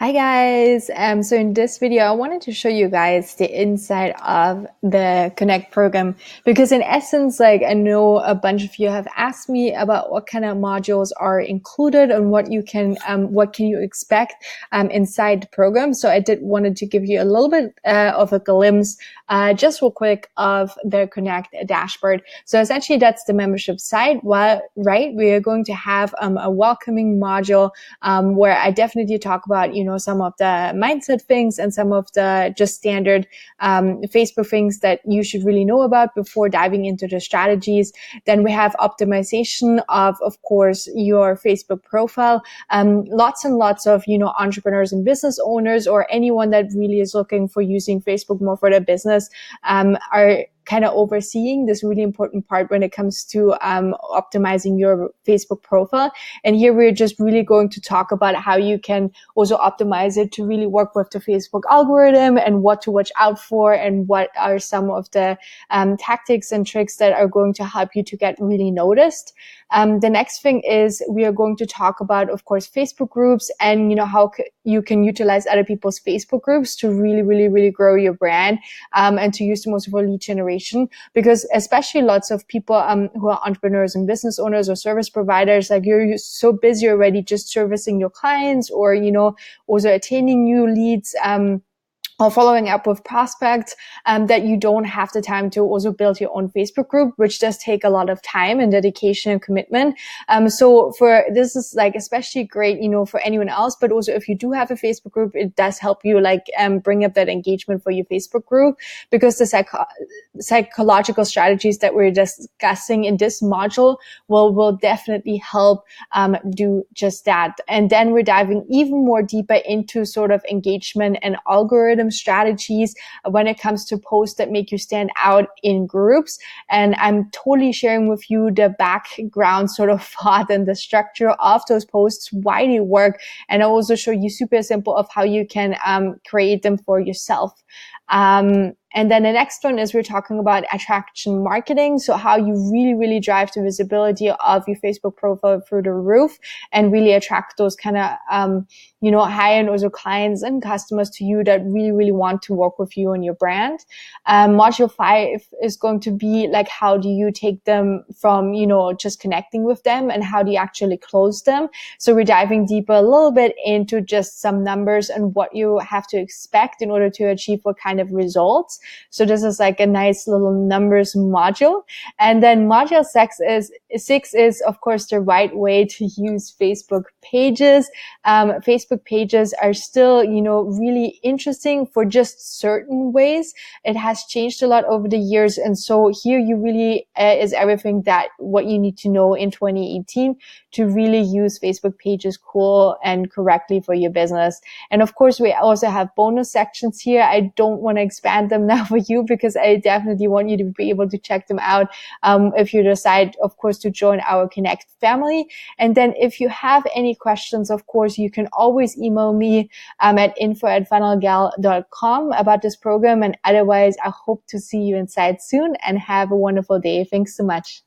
Hi guys. So in this video, I wanted to show you guys the inside of the Connect program because in essence, like I know a bunch of you have asked me about what kind of modules are included and what can you expect inside the program. So I did wanted to give you a little bit of a glimpse, just real quick, of the Connect dashboard. So essentially, that's the membership site. Right, we are going to have a welcoming module where I definitely talk about, some of the mindset things and some of the just standard Facebook things that you should really know about before diving into the strategies. Then we have optimization of course, your Facebook profile. Lots and lots of, entrepreneurs and business owners or anyone that really is looking for using Facebook more for their business are kind of overseeing this really important part when it comes to optimizing your Facebook profile. And here we're just really going to talk about how you can also optimize it to really work with the Facebook algorithm and what to watch out for and what are some of the tactics and tricks that are going to help you to get really noticed. The next thing is we are going to talk about, of course, Facebook groups and, how you can utilize other people's Facebook groups to really, really, really grow your brand and to use the most for lead generation. Because especially lots of people who are entrepreneurs and business owners or service providers, like you're so busy already just servicing your clients or, also attaining new leads, or following up with prospects, that you don't have the time to also build your own Facebook group, which does take a lot of time and dedication and commitment. So this is like especially great, for anyone else, but also if you do have a Facebook group, it does help you bring up that engagement for your Facebook group, because the psychological strategies that we're discussing in this module will definitely help do just that. And then we're diving even more deeper into sort of engagement and algorithm strategies when it comes to posts that make you stand out in groups. And I'm totally sharing with you the background sort of thought and the structure of those posts, why they work. And I'll also show you super simple of how you can create them for yourself. And then the next one is we're talking about attraction marketing. So how you really, really drive the visibility of your Facebook profile through the roof and really attract those kind of, high-end also clients and customers to you that really, really want to work with you and your brand. Module 5 is going to be like, how do you take them from, just connecting with them and how do you actually close them? So we're diving deeper a little bit into just some numbers and what you have to expect in order to achieve what kind of results. So this is like a nice little numbers module. And then module 6 is of course the right way to use Facebook pages. Facebook pages are still, really interesting for just certain ways. It has changed a lot over the years. And so here you really is everything that what you need to know in 2018 to really use Facebook pages cool and correctly for your business. And of course, we also have bonus sections here. I don't want to expand them now for you because I definitely want you to be able to check them out if you decide, of course, to join our Connect family. And then if you have any questions, of course, you can always email me at info@funnelgal.com about this program. And otherwise, I hope to see you inside soon and have a wonderful day. Thanks so much.